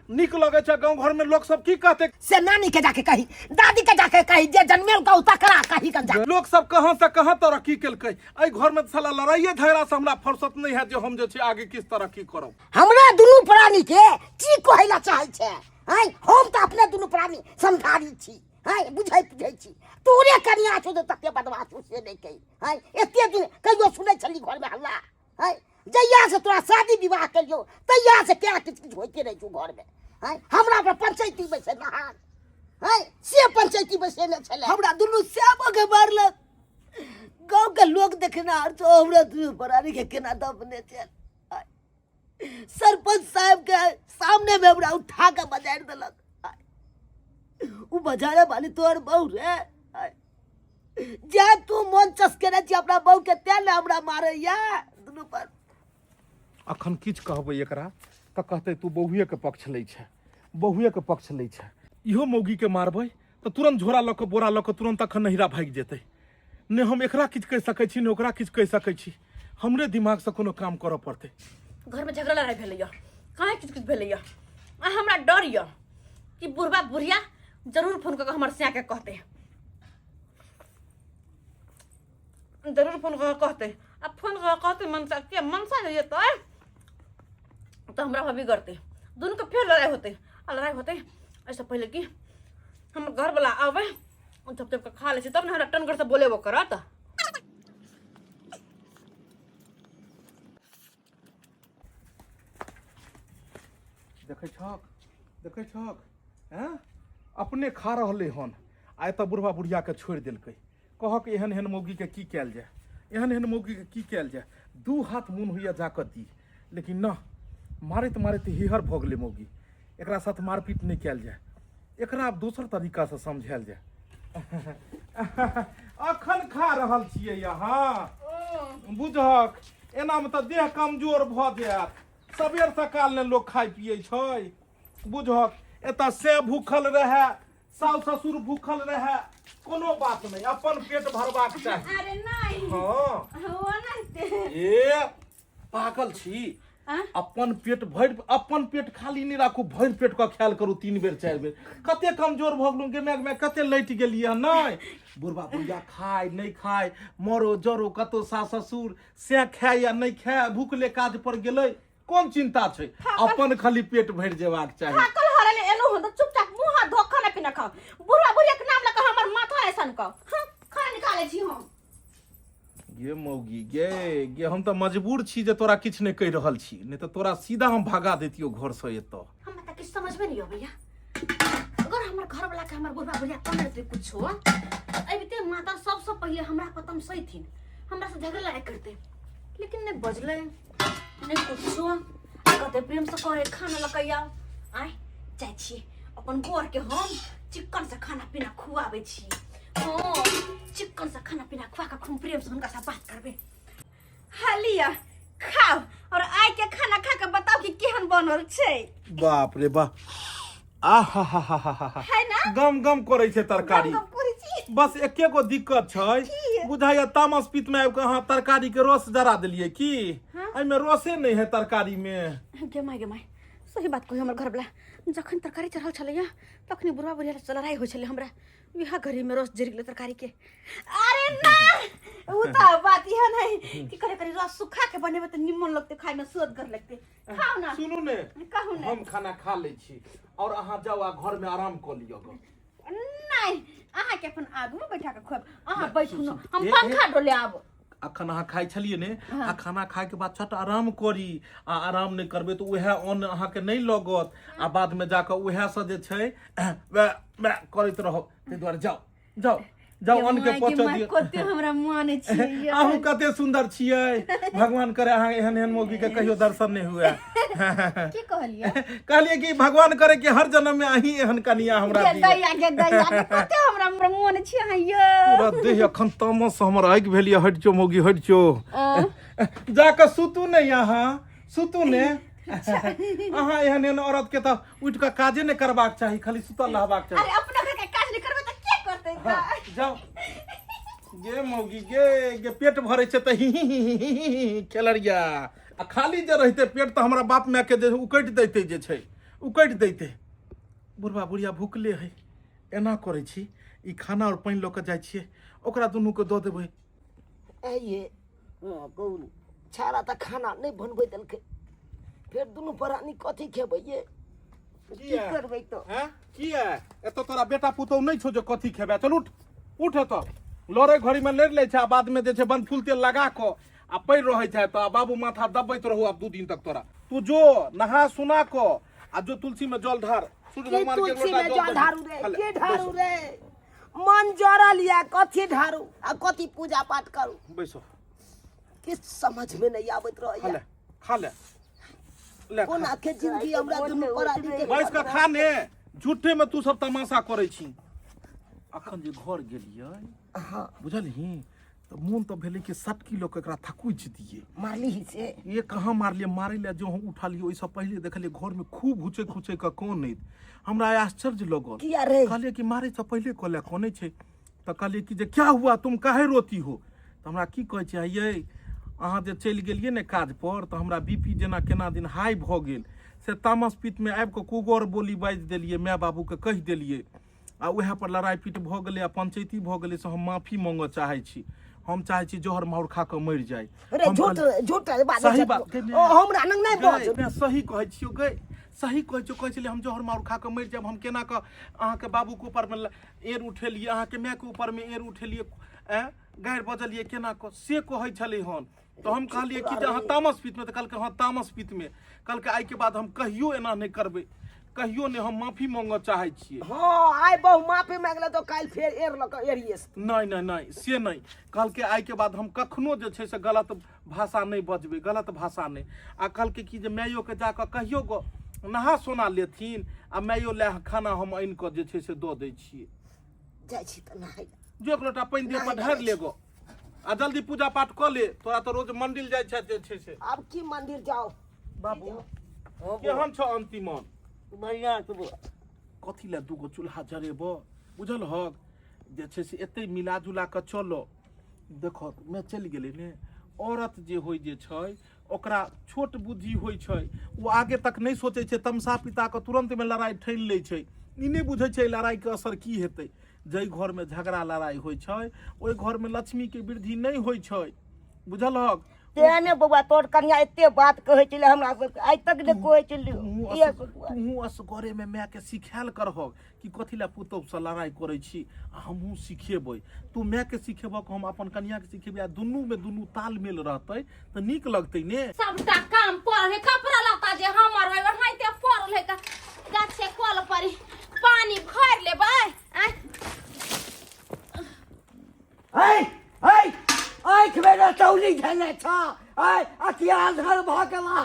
निक लगे छै गांव घर में लोग सब की कहते से नानी के जाके कही, दादी के जाके कही, जे जन्मेल का तकरा कही कर जा। लोग सब कहां से कहां तरक्की केलकै। एहि घर में साला लड़ाइए झगड़ा से हमरा फुर्सत नहीं है जे हम जे छै आगे किस तरक्की करब। हमरा दुनू प्राणी के की कहैला चाहै छै हैं? हम तो अपने दुनू प्राणी समझारी छी हैं, बुझै बुझै छी। तोरे कनिया छौ त तते बदमाश छौ से नहीं कही हैं। एते दिन कहियो सुनै छली घर में हल्ला हैं? जहिया से तोरा शादी विवाह करियो तहिया से क्या किछ होइते रह छौ घर में हैं। हमरा पर पंचायती बैसे नहान हैं, से पंचायती बैसे न छले। हमरा दुनू सेबो के मारलक। गांव के लोग देखना तो हमरा दुनू प्राणी के केना दबने छल। सरपंच साहब के सामने में हमरा उठा के बजाड़ देलक। उ बजाड़े वाली तोर बहू रे, जे तू मन चसकेने छी अपना बहू के तेल हमरा मारैया दुनू पर। अखन किछ कहबै एकरा त कहते तू बहुए के पक्ष लै छै, बहुए के पक्ष लै छै। इहो मौगी के मारबै तो तुरंत झोरा लऽ के बोरा लऽ के तुरंत अखन नहिरा भागि जेतै। ने हम एकरा किछ कहि सकै छी ने ओकरा किछ कहि सकै छी। हमरे दिमाग से कोनो काम करऽ पड़तै। घर में झगड़ा लड़ाई भेलैया, काहे किछ किछ भेलैया। आ हमरा डर या कि बुढ़बा बुढ़िया जरूर फोन करके हमर सिया के कहते, जरूर फोन करके कहते। अब फोन करके कहते मनसा के मनसा जे तो हमरा भाभी करते, दोनों के फिर लड़ाई होते। आ लड़ाई होते ऐसा पहले कि हम घर वाला आवे जब जब खा ले तब ना हमरा टनगर से बोले वो करत। देखै छक हैं अपने खा रहले हन आइ त बुढ़वा बुढ़िया के छोड़ देलकै। कहक एहन एहन मौगी के की कैल जाए, एहन एहन मौगी के की कैल जाए। दू हाथ मुन होइया जाकर दी, लेकिन न मारैत मारैत हिहर भऽ गेलै मौगी। एकरा साथ मारपीट नहीं कैल जाए, एकरा आब दोसर तरीका से समझायल जाए। अखन खा रहल छियै यहाँ बुझक, एना में त देह कमजोर भऽ जायत। सबेर सकाल ने लोग खाइ पियै छै बुझक। एतऽ से भूखल रहे, सास ससुर भूखल रहे, कोनो बात नहीं, अपन पेट भरबाक चाही। अरे नहीं हाँ वो नहीं ए पागल छी। अपन पेट भरि, अपन पेट खाली नहीं राखू, भरि पेट का ख्याल करू 3 बेर 4 बेर। कते कमजोर भऽ गेलू गे मैं कते लैट गेलियै नहीं। बुढ़बा बुढ़िया खाय नहीं खाय, मरो जरो कतो सास ससुर से खाय या नहीं खाय, भूखले काज पर गेलै, कोन चिंता छै। अपन खाली पेट भरि जेबाक चाही। कल हरले एनो हो तो चुपचाप मुंह हाथ धो खाना पीना खाओ। बुढ़ा बुढ़िया के नाम लेकर हमर माथा ऐसन का खाना निकाले छी हम। गे मौगी गे हम तो मजबूर छी जे तोरा किछ नहीं कहि रहल छी, नहीं तो तोरा सीधा हम भगा देतियो घर से। एतो हम त किछ समझ समझ में नहीं हो भैया अगर हमार घर वाला के हमार बुढ़वा बुढ़िया कम रहते कुछ हो अभी ते माता सबसे पहले हमरा पतम सही थी हमरा से झगड़ा लड़ाई करते लेकिन नहीं बजले नहीं कुछ हो कहते प्रेम से करे खाना लकैया आय जाय छी अपन गोर के हम चिकन से खाना पीना खुआबे छी हां चिकन से खाना पीना खुआ के खूब प्रेम से उनका से बात करबे हालिया खाओ और आय के खाना खा के बताओ कि केहन बनल छै बाप रे बाप आहा है ना गम गम करे छे तरकारी गम करै छी बस एके गो दिक्कत छै बुझाइया तामस पित में आबि के अहाँ तरकारी के रस जरा देलिए की एमे रसे नहीं है तरकारी में गे माय सही बात कहि हमर घर वाला जखन तरकारी चढ़ल छलैया तखनी बुढ़वा बुढ़िया से लड़ाई होइ छले हमरा बिहा घरी में रस जरि गेलै तरकारी के अरे ना उ त बात इहा नहीं कि करे करे रस सुखा के बनेबे त निम्मन लगते खाय में स्वादगर लगते खाओ ना सुनू ने कहू ना हम खाना खा ले छी और अहाँ जाओ आ घर में आराम कर लियो नहीं अहाँ के अपन आगू में बैठा के खुआब अहाँ बैठू न हम पंखा डोले आब अखन अहाँ खाइ छलिए ने आ खाना खाए के बाद छट आराम करी आ आराम नहीं करबे तो उहे अन्न अहाँ के नहीं लगत आ बाद में जाकर उहे से जे छै करैत रहो तै दुआरे जाओ जाओ जाओ अन्न के पच दियौ कते हमरा माने छियै अहूँ कते सुंदर छियै भगवान करे अहाँ एहन एहन मौगी के कहियो दर्शन नहीं हुए की कहलिए कहलिए कि भगवान करे कि हर जन्म में अहीं एहन कनिया हमरा दिए गे दैया कते हमरा मन छियै अहाँ यो पूरा देह अखन तामस हमर आगि भेलिए हट जो मौगी हट जो जाके सुतू ने यहाँ सुतू ने अहाँ एहन एहन औरत के तो उठ के काजे नहीं करबाक चाही खाली सुतल रहबाक चाही अरे अपना घर के काज नहीं करबे त के करते हाँ, जाओ गे मौगी गे पेट भरे छै त खेलरिया आ खाली जे रहते पेट तो हमरा बाप माय के जे उकटि दैते जे छै उकटि दैते बुढ़वा बुढ़िया भूखले है एना करे छी ई खाना और पानी ल के जाय छियै ओकरा दुनू के द देबै ये कौन छाड़ा त खाना नहीं बनबै देलकै फिर दुनू प्राणी कथी खेबै ये की करबै तो हैं की है एतो तोरा बेटा पुतौ नहीं छौ जे कथी खेबे चल उठ उठ एतो लड़े घड़ी में लड़ ले छै बाद में जे छै बंद फूल तेल लगा को आ पैर रहै छै त बाबू माथा दबैत रहू अब 2 दिन तक तोरा तू जो नहा सुना को आ जो तुलसी में जल ढार सूर्य भगवान के तुलसी में जल ढारू रे के ढारू रे मन जरल या कथी ढारू आ कथी पूजा पाठ करू बैसो किस समझ में नहीं आवत रहैया खा ले ले कोना के जिंदगी हमरा दुनू परानी के बैस के खा ने झूठे में तू सब तमाशा करे छी अखन जे घर गेलियै हां बुझलही तो मोन तो भेले कि 60 किलो के एकरा थकुच दिए मारली ही से ये कहाँ मारलिए मारे ले जो हम उठा लियो ओइसे पहले देखलिए घर में खूब घुचे खुचे का कौन नहीं हमरा आश्चर्य लगल किया रे कहलिए कि मारे से पहले कहले कोने छै तो कहलिए कि जे क्या हुआ तुम काहे रोती हो तो हमरा की कहै छै ये अहाँ जे चलि गेलिए ने काज पर तो हमरा बीपी जेना केना दिन हाई भ गेल से तामस पित में आबि के कुगोर बोली बाजि देलिए माय बाबू के कहि देलिए आ उहे पर लड़ाई पीट भ गेलै आ पंचायती भ गेलै से हम माफी मांगऽ चाहै छी हम चाहै छी जोहर माहौर खा के मरि जाय रे झूठ झूठ बात सही बात ओ हमरा नंग नहीं बज मैं सही कहै छियो गै सही कहै छियो कहै छलिए हम जोहर माहौर खा के मरि जाब हम केना के अहाँ के बाबू के ऊपर में एर उठेलिए अहाँ के माय के ऊपर में एर उठेलिए गायर बजलिए केना के से कहै छलै हन तो हम कहलिए कि अहाँ तामस पित में तो कहलकै हाँ तामस पित में कहलकै आइ के बाद हम कहियो एना नहीं करबै कहियो ने हम माफी मांगऽ चाहै छियै हां आइ बहु माफी मांगले तो काल फेर एर लक एरियस नहीं से नहीं कहलकै आइ के बाद हम कखनो जे छै से गलत भाषा नहीं बजबै गलत भाषा नहीं आ कहलकै कि जे मायो के जाके कहियो गो नहा सोना लेथिन आ मायो ले खाना हम आनि कऽ जे छै से दऽ दै छियै जाइ छी त नहाय जो एक लोटा पानि दे पर ढारि ले गो आ जल्दी पूजा पाठ कऽ ले तोरा तो रोज मंदिर जाइ छै जे छै से अब की मंदिर जाओ बाबू केहन छ अंतिमन बढ़िया तो कथी ले दूगो चूल्हा जरेबो बुझल हक जे छै से एते मिला जुला के चलो देखो मैं चलि गेलै ने औरत जे होय जे छै ओकरा छोट बुद्धि होय छै वो आगे तक नहीं सोचे छै तमसा पिता के तुरंत में लड़ाई ठैल लै छै ई नहीं बुझै छै लड़ाई के असर की हेतै जै घर में झगड़ा लड़ाई होय छै ओइ घर में लक्ष्मी के वृद्धि नहीं होय छै बुझल हक तेने बउआ तोर कन्या एते बात कहै छले हमरा सबके आइ तक ने कहै छले तू असगरे में माय के सिखायल करहक कि कथी ला पुतौह से लड़ाई करै छी आ हमहूँ सिखेबै तू माय के सिखेबक हम अपन कन्या के सिखेबै आ दुनू में दुनू तालमेल रहतै तऽ नीक लगतै ने सबटा काम पर है कपड़ा लता जे हमर है वहां ते पर रहले का गाछ से कल पर पानी भर लेबै आँख में रतौली धैले छ अखिया अंधर भ गेला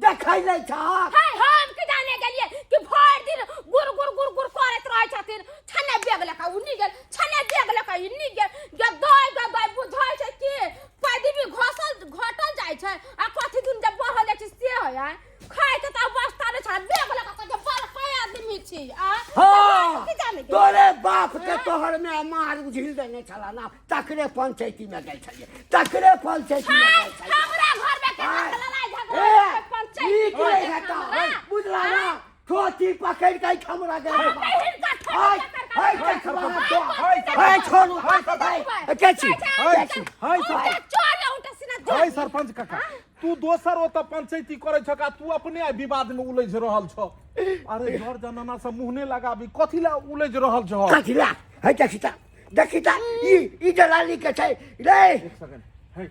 देखै नै छ हाय हम के जाने गेलिए कि भर दिन गुर गुर गुर गुर करत रहै छथिन छने बेग लेका उन्नी गेल छने बेग लेका इन्नी गेल गदाय बुझाय छै कि पैदबी घटल जाय छै आ कथि दिन जब बढ़ल जाइ छै से है खाय के त अवस्था नै छ बेग लेका के बड़ कय आदमी छी हाँ तोरे बाप के तोहर में मार उझिल देने छला ना तकरे पंचायती में गई छलिए तकरे पंचायती में गई छलिए हमरा घर में के लड़ाई झगड़ा पंचायत बुझला ना छोटी पकड़ के हमरा गए हाय सरपंच काका तू दोसर ओतऽ पंचायती करे छका तू अपने विवाद में उलझ रहल छ अरे घर जनना से मुंह ने लगाबी कथि ला उलझ रहल छ कथि ला है देखिता ई जलाली के छै रे एक सेकंड है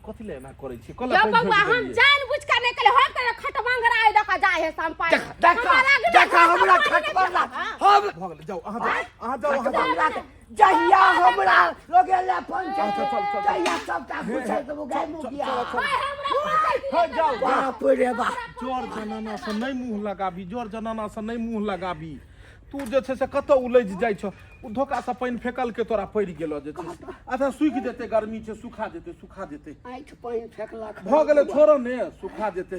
कथि ले ना करे छी कल यो बउआ हम जान बुझ के नहीं कले हम के खटमंगरा आइ दका जाय है संपाई देखा हमरा खटमंगरा हम भ गेल जाओ अहाँ जाओ जहिया हमरा लोगेला पंचायत जहिया सबटा पूछे तो गाय मुखिया हां जाओ बाप रे बाप जोर जनाना से नहीं मुंह लगाबी जोर जनाना से नहीं मुंह लगाबी तू जे छै से कतौ उलझ जाइ छ उ धोका से पानी फेकल के तोरा पड़ गेलो जे छै अच्छा सूख जेते गर्मी छै सुखा जेते आठ पानी फेकला भ गेले छोरो ने सुखा जेते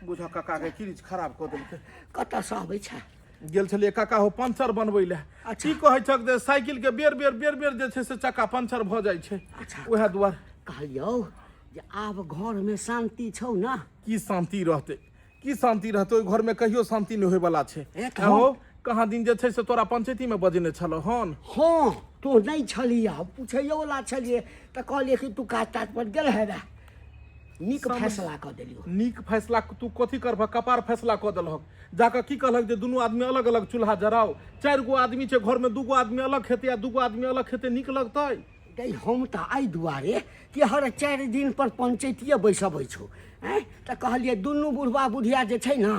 बुझा काका के किरिच खराब क देलके कत से आबै छै गेल छलिए काका हो पंचर बनबै ले की कहै छक जे साइकिल के बेर जे छै से चक्का पंचर भ जाइ छै ओहे दुआर कहलियौ जे आब घर में शांति छौ ना की शांति रहते ओइ घर में कहियो शांति नहि होय वाला छै हो कहाँ दिन जे छै से तोरा पंचायती में बजेने छलो हन हाँ तो नहीं छलिया पूछैयो वाला छलिए त कहलिए कि तू काट ताट पर गेल है नीक फैसला क देलियो नीक फैसला तू कथी करबह कपार फैसला क देलहक जाकर की कहलक जे दुनू आदमी अलग अलग चूल्हा जराओ 4 गो आदमी छै घर में 2 गो आदमी अलग खेते या 2 गो आदमी अलग खेते नीक लगतै गई हम त आई दुआरे कि हर 4 दिन पर पंचायतीय बैसबै छौ त कहलिए दुनू बुढ़वा बुढ़िया जे छै ना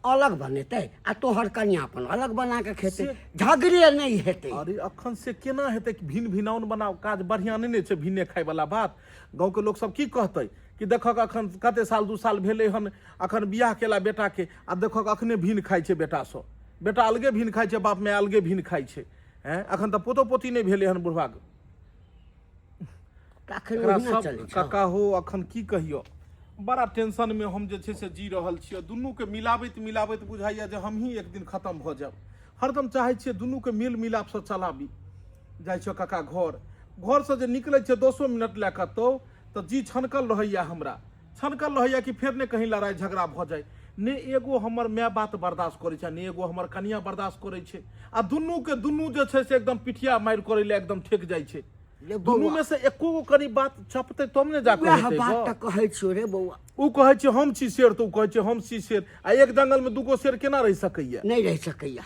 अलग बनेते आ तोहर कन्या अपन अलग बना के खेते झगड़े नहीं हेते अरे अखन से केना हेते कि भिन्न भिन्नाउन बनाओ काज बढ़िया नहीं छै भिन्ने खाय वाला बात गांव के लोग सब की कहते कि देखक अखन कते साल 2 साल भेले हन अखन बियाह केला बेटा के आ देखक अखने भिन्न खाय छै बेटा सो बेटा अलगे भिन्न खाय छै बाप में अलगे भिन्न खाय छै अखन त पोतो पोती नहीं भेले हन बुढ़वा काका हो अखन की कहियो बड़ा टेंशन में हम जे छै से जी रहल छियै दुनू के मिलाबैत बुझाइया जे हम ही एक दिन खत्म भ जाब हरदम चाहे छियै दुनू के मेल मिलाप से चलाबी जाइ छै काका घर से जे निकलै छै 10 मिनट लए कतौ त जी छनकल रहैया हमरा कि फेर ने कहीं लड़ाई झगड़ा भ जाए ने एगो हमर माय बात बर्दाश्त करे छै ने एगो हमर कनिया बर्दाश्त करे छै आ दुनू जे छै से एकदम पिठिया मार करे ले एकदम ठेक जाइ छै दुनू में से एको गो करी बात छपते तब ने जाके हेतै बात त कहै छियो रे बौआ उ कहै छै हम छी शेर तो कहै छै हम छी शेर आ एक जंगल में 2 गो शेर केना रह सकैया नहीं रह सकैया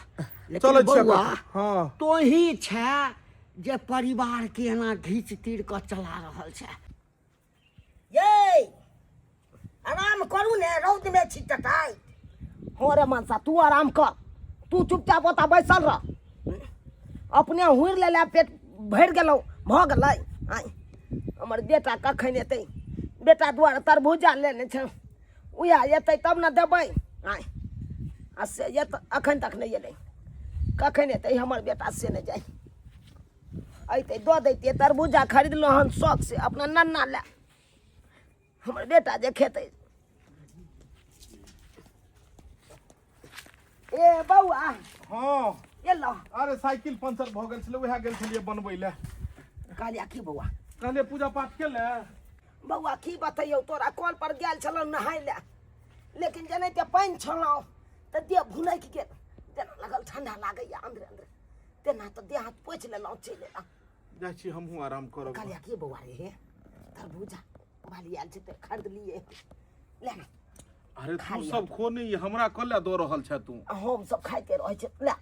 चलै छै हां तो ही छै जे परिवार के एना घीच तीर क चला रहल छै ये आराम करू ने रौद में छी टटाई हो रे मनसा तू आराम कर तू चुपचाप ओता बैसल रह अपने हुर ले पेट भर गेलौ भ गेलै हमर बेटा कखन एतै बेटा दुआरे तरबूजा लेने छै उया एतै तब न देबै आ से ये अखन तक नहीं एलै कखन एतै हमर बेटा से नहीं जाय अइतै दऽ दैतियै तरबूजा खरीदलहुँ हन शौक से अपना नन्ना ले हमर बेटा जे खेतै ए बौआ हां एलो अरे साइकिल पंचर भ गेल छलै ओहे गेल छलिए बनबै ले कहलिया की बौआ कहले पूजा पाठ केले बौआ की बतैयौ तोरा कल पर गेल छलौ नहाय ले लेकिन जनाते पानि छलौ त देह भुनैक गेल तेना लगल ठंडा लागैया अंदर तेना त देह हाथ पोछि लेलौ चलि एलौ जाइ छी हमहूँ आराम करब कहलिया की बौआ रे तरबूजा वाली आयल छै त खरीद लिए ले ना अरे तू सब खो नहीं हमरा कल्ला दो रहल छ तू हम सब खाइते रहै छै ले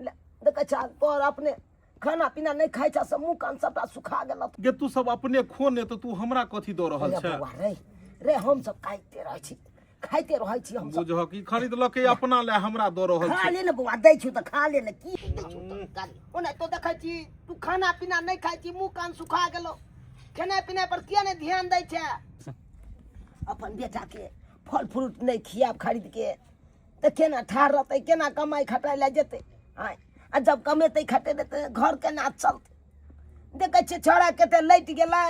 ले देखै छ तोर अपने खाना पीना नहीं खाइ छ सब मुंह कान सबटा सुखा गेल गे तू सब अपने खो ने तो तू हमरा कथि दो रहल छ रे हम सब खाइते रहै छी खाइते रहै छी हम सब बुझह कि खरीदलकै अपना ले हमरा दऽ रहल खा छै ले ने बौआ दै छी तऽ खा ले ने की दै छौ तऽ गाली ओने तो देखै छी तू खाना पीना नहीं खाइ छी मुंह कान सुखा गेलो खेनाइ पिनाइ पर किया नहीं ध्यान दै छै अपन बेटा के फल फ्रूट नहीं खियाब खरीद के तऽ केना ठाढ़ रहतै केना कमाई खटाइ लए जेतै आय आ जब कमेतै खटेतै तऽ घर केना चलतै देखै छियै छोड़ा कते लटि गेलै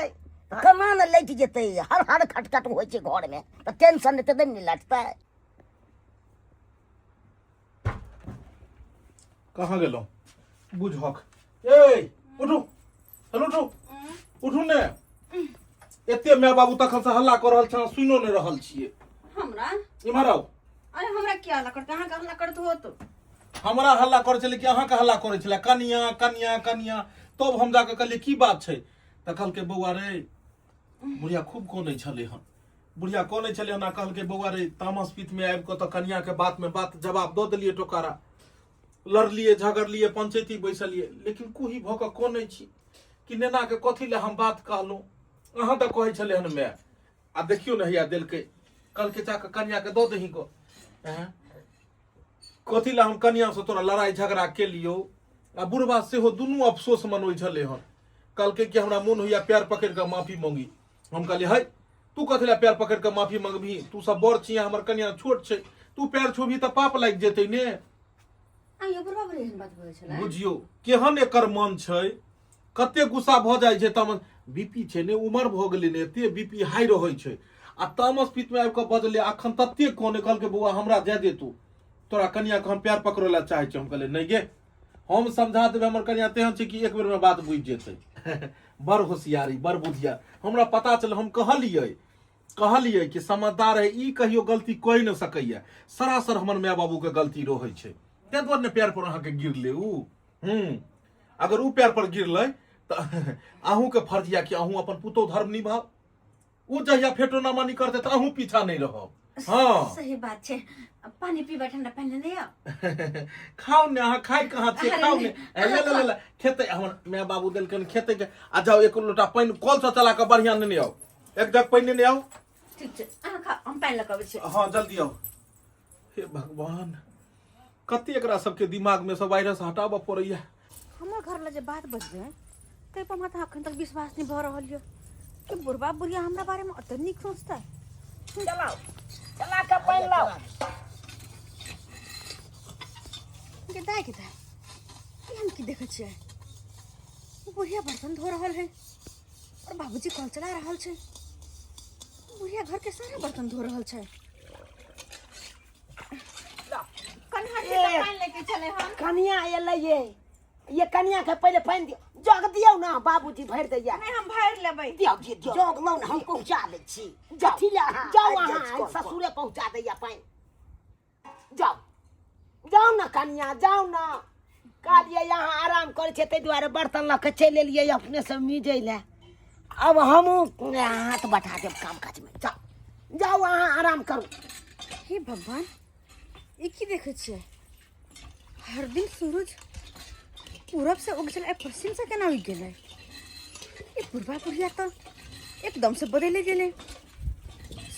कमा न लैट जेतै हर हर खटखट होइ छै घर में तऽ टेंशन नहीं तऽ नहीं लटतै कहाँ गेलौ बुझहक ए उठू हेलो उठू उठू ने एते माय बाबू तखन से हल्ला कर रहल छ सुनो नहीं रहल छियै हमरा इम्हर आओ अरे हमरा क्या हल्ला करते अहाँ हल्ला करत हो तो हमरा हल्ला करे छले कि अहाँ के हल्ला करे छले कनिया कनिया कनिया तब हम जाके कहलिए की बात छै त कहलके बौआ रे बुढ़िया खूब कोनै छले हन बुढ़िया कोनै छले हन कहलके बौआ रे तामस पीत में आबि क त कनिया के बात में बात जवाब दो देलिए टोकारा लड़लिए झगड़लिए पंचायती बैसलिए लेकिन कुही भ क कोनै छी कि नेना के कथी ले हम बात कहलौ अहाँ त कहै छले हन मैं आ देखियो न हैया देलकै कहलके जाके कनिया के दो दही को कथी ला हम कनिया से तोरा लड़ाई झगड़ा के लियो आ बुढ़वा से हो दुनू अफसोस मनोई छले हन कहलके कि हमरा मन होइया पैर पकड़ के माफी मांगी हम कहलिए है तू कथी ला पैर पकड़ के माफी मांगबही तू सब बड़ छिया हमर कनिया छोट छै तू पैर छुबही त पाप लाग जेतै ने आइयो बराबर एहन बात बोलै छला बुझियो केहन एकर मन छै कते गुस्सा भ जाइ छै तमस बीपी छै ने उमर भ गेलै ने एते बीपी हाई रहै छै आ तामस पीत में आबि के बजले अखन तते कोने कहलके बौआ हमरा दे दे तू तोरा कनिया के हम प्यार पकड़े ला चाहे छी हम कहले नहीं गे हम समझा देबे हमर कनिया तेहन छै कि एक बेर में बात बुझ जेतै बड़ होशियारी बड़ बुधिया हमरा पता चल हम कहलिए कि समझदार है ई कहियो गलती कोई न सकैया सरासर हमर माय बाबू के गलती रहै छै ते दुआरे ने प्यार पर अहाँ के गिरले ऊ अगर ऊ प्यार पर गिरले त अहूँ के फर्ज या कि अहूँ अपन पुतो धर्म निभाव ऊ जहिया फेटो ना मानी करते त अहूँ पीछा नहीं रहो हाँ सही बात छै पानी पीबा ठंडा पानी नहीं आ खाओ ने अहाँ खाई कहाँ छे खाओ ने ले खेते हमर माय बाबू देलकन खेते के आ जाओ एक लोटा पानी कल से चला के बढ़िया ने आओ एक जग पानी ने आओ ठीक छै अहाँ खा हम पानी लगाबै छी हाँ जल्दी आओ हे भगवान कते एकरा सबके दिमाग में सब वायरस हटाबऽ पड़ैया हमर घर ले जे बात बजबे तै पर हमरा अखन तक विश्वास नहीं भ रहल यो कि बुढ़बा बुढ़िया हमरा बारे में अत नीक सोचता चलाओ चला के पानि लाओ के दाय ई हम की देखै छियै बुढ़िया बर्तन धो रहल है और बाबूजी कल चला रहल छै बुढ़िया घर के सारा बर्तन धो रहल छै कन्हा जी के पानी लेके चले हम कनिया एलै ये कनिया के पहले पानि दियो जग दियौ ना बाबूजी भरि दैया नहीं हम भर लेबै दियौ दियौ जोग लो न हम पहुंचा दै छी जथी ले जाओ अहाँ ससुरे पहुंचा दैया पानि जाओ ना कनिया जाओ ना कहलिए यहाँ आराम करे छे तै दुआरे बर्तन ल के चलि एलिए अपने से मिजै ले अब हमहूँ हाथ बढ़ा देब काम काज में जाओ अहाँ आराम करू हे भगवान ई की देखै छियै हर दिन सूरज पूरब से उग चला पश्चिम से केना उग गेलै ये बुढ़बा बुढ़िया तो एकदम से बदले गेले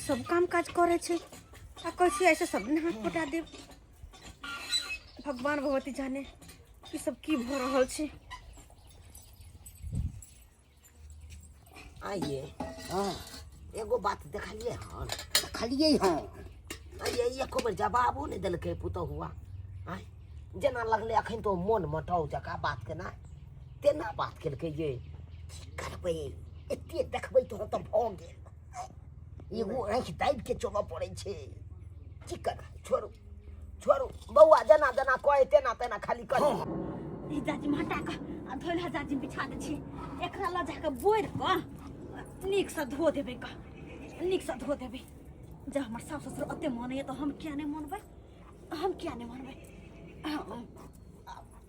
सब काम काज करे छै आ कैसे ऐसे सब दिन हाथ पटा देब भगवान भगवती जाने ई सब की भ रहल छै आइए हाँ एगो बात देखलिए हन खलिए हाँ आइए एको बेर जवाबो नहीं देलकै पुतहुआ आय जेना लगले अखन तो मोन मटाउ जका बात केना तेना बात केलकै ये की करबै एते देखबै तो त भ गेल एगो आँखि दाबि के चलऽ पड़ै छै की कर छोड़ू बौआ जेना जेना कहै तेना तेना खाली कर ई जाजी हटा के आ धोइला जाजी बिछा दे छी एकरा ल जाके बोइर के नीक से धो देबै नीक से धो देबै जब हमर सास ससुर अते मानैया तो हम किया नहीं मानबै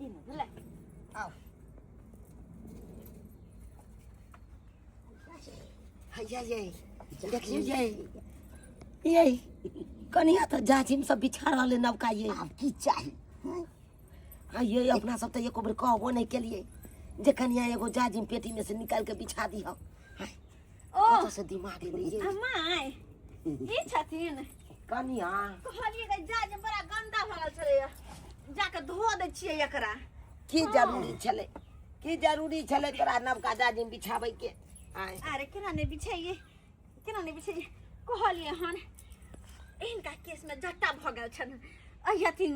ई न ले आओ ये देखिए ये कनिया तो जाजिम सब बिछा रहले नवका ये आब की चाही ये अपना सब तो एको बेर कहबो नहीं केलिए जे कनिया एगो जाजिम पेटी में से निकाल के बिछा दी हम ओ तो से दिमाग ले ये अम्मा ई छथिन कनिया कहलिए कि जा जे बड़ा गंदा भरल छलै जाके धो दै छियै एकरा की जरूरी छले तोरा नवका जाजिम बिछाबै के आय अरे केना नहीं बिछाइए कहलिए हन इनका केस में जट्टा भ गेल छन अयथिन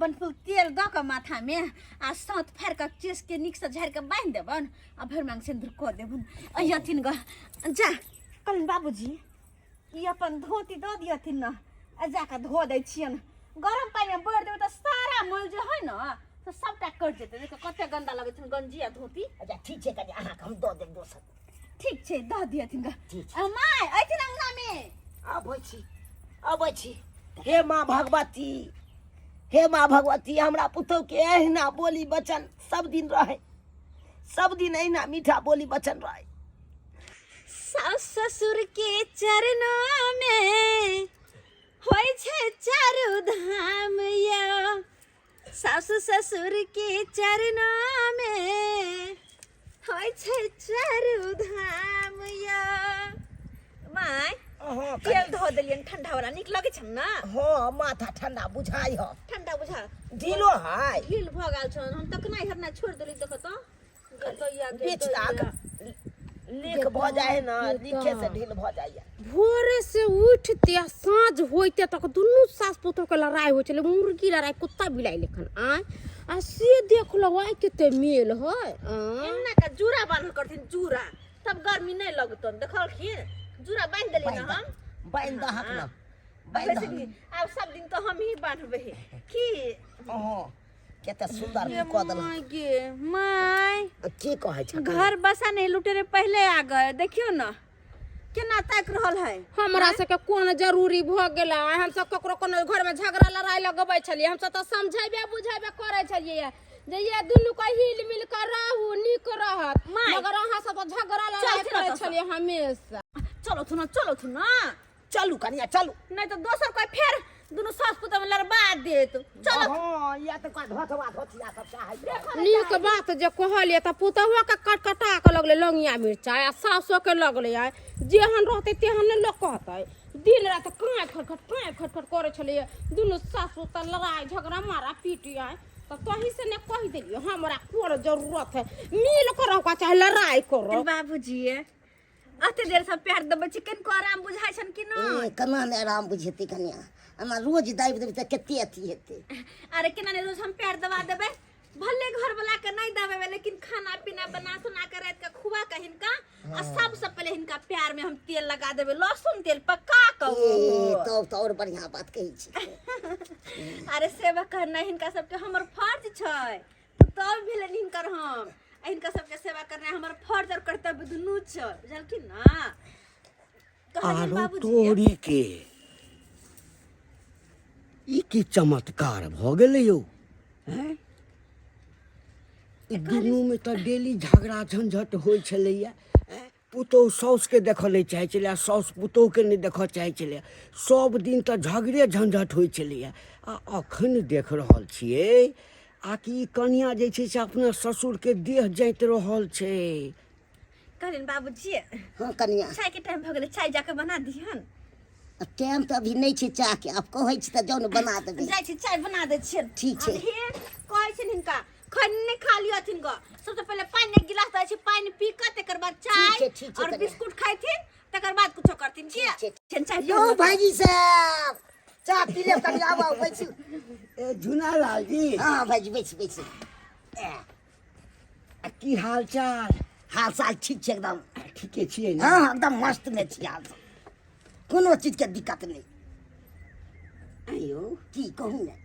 बनफुल तेल द के माथा में आ सात फेर के केस के निक से झाड़ के बांध देबन आ भर मांग सिंदूर क देबन अयथिन ग जा कलिन बाबूजी ई अपन धोती द दियथिन न आ जाके धो दै छियन गरम पानी में बढ़ देबै त सारा मल जे है न तो सबटा कट जेतै देखो कते गंदा लगै छन गंजी आ धोती अच्छा ठीक छै कनिया अहाँ के हम दऽ देब दोसर ठीक छै द दियथिन ग ठीक माय अयथिन अंगना में अबै छी हे माँ भगवती हमरा पुतहु के एहिना बोली बचन सब दिन एहिना मीठा बोली बचन रहे सास ससुर के चरणों में होय छै चारू धाम या सास ससुर के चरणों में होय छै चारू धाम या माय तेल धो देलियन ठंडा वाला निक लगे छन ना हाँ माथा ठंडा बुझाई हो ठंडा बुझा ढीलो है ढील भ गेल छन हम तक नहीं हरना छोड़ देली देखो तो बीच तक लीक भ जाए ना लीखे से ढील भ जाए भोरे से उठते आ साँझ होते तक दुनू सास पुतोह के लड़ाई होइ छलै मुर्गी लड़ाई कुत्ता बिलाई लेखन आय आ से देख लो आय कते मेल है एन्ना का जूरा बांधल करथिन जूरा तब गर्मी नहीं लगतन देखलखिन जूरा बांध देली ना हम बांध दहक ना वैसे भी अब सब दिन तो हम ही बांधबे की हां केते सुंदर क देल गे माय की कहै छ घर बसा नहीं लुटे रे पहले आ गए देखियो ना केना ताक रहल है हमरा से के कोन जरूरी भ गेला हम सब ककरो कोनो घर में झगड़ा लड़ाई लगबै छलिए हम सब त समझाइबे बुझाइबे करे छलिए जे ये दुनू का हिल मिल कर रहू निक रहत मगर अहाँ सब त झगड़ा लड़ाई करे छलिए हमेशा चलो थुना चलू कनिया चलू नहीं तो दोसर कोई फेर दुनू सास पुतोह में लड़बा देत चलो हां या त का धोतिया सब चाहे नीक बात जे कहलिए त पुतहुआ के कटकटा के लगले लंगिया मिर्चाई आ सासो के लगले आय जेहन रहते तेहन ने लोग कहतै दिन रात काय खटखट करे छलिए दुनू सास पुतोह लड़ाई झगड़ा मारा पीटी आय तो तही से ने कह देलिए हमरा कोन जरूरत है मिल कर का चाहे लड़ाई करो बाबूजी अते देर से प्यार दबे चिकन को आराम बुझाय छन कि न कना ने आराम बुझेती कनिया हमरा रोज दाबि देबे त कते अथी हेते अरे केना ने रोज हम प्यार दबा देबे भले घर वाला के नहीं दबे लेकिन खाना पीना बना सुना के रात के खुआ के हिनका आ सबसे पहले हिनका प्यार में हम तेल लगा देबे लहसुन तेल पका के तो और बढ़िया बात कही छी अरे सेवा करना हिनका सबके हमर फर्ज छै तो भेले हिनकर हम इनका सबके सेवा करना हमर फर्ज और कर्तव्य दुनू छै बुझलखिन ना कहलिन बाबूजी तोरी के ई की चमत्कार भ गेलै यौ हैं ई दुनू में त डेली झगड़ा झंझट होइ छलैया पुतोह साउस के देखऽ नहीं चाहे छलै साउस पुतोह के नहीं देखऽ चाहे छलै सब दिन त झगड़े झंझट होइ छलैया आ अखन देख रहल छियै आ कि कन्या जे छै से अपना ससुर के देह जाइत रहल छै कहलिन बाबूजी हां कनिया चाय के टाइम भ गेलै चाय जाके बना दिहन टाइम तो अभी नहीं छै चाह के अब कहै छी त जाउ ने बना देबै जाय छी चाय बना दे छियै ठीक छै कहै छी हिनका खन्ने खा लियथिन ग सबसे पहले पानी एक गिलास दै छी पानी पी के तकर बाद चाय ठीक छै, और कनिया। बिस्कुट खैथिन तकर बाद कुछो करथिन छी चाय यो भाईजी साहब चाह पी ले कनिया आवा बैठू ए झुनालाल जी हां भाईजी बैठ की हाल चाल हाल चाल ठीक छै एकदम ठीके छियै ने हां एकदम मस्त में छी हाल कोनो चीज के दिक्कत नहीं आयो की कहू ने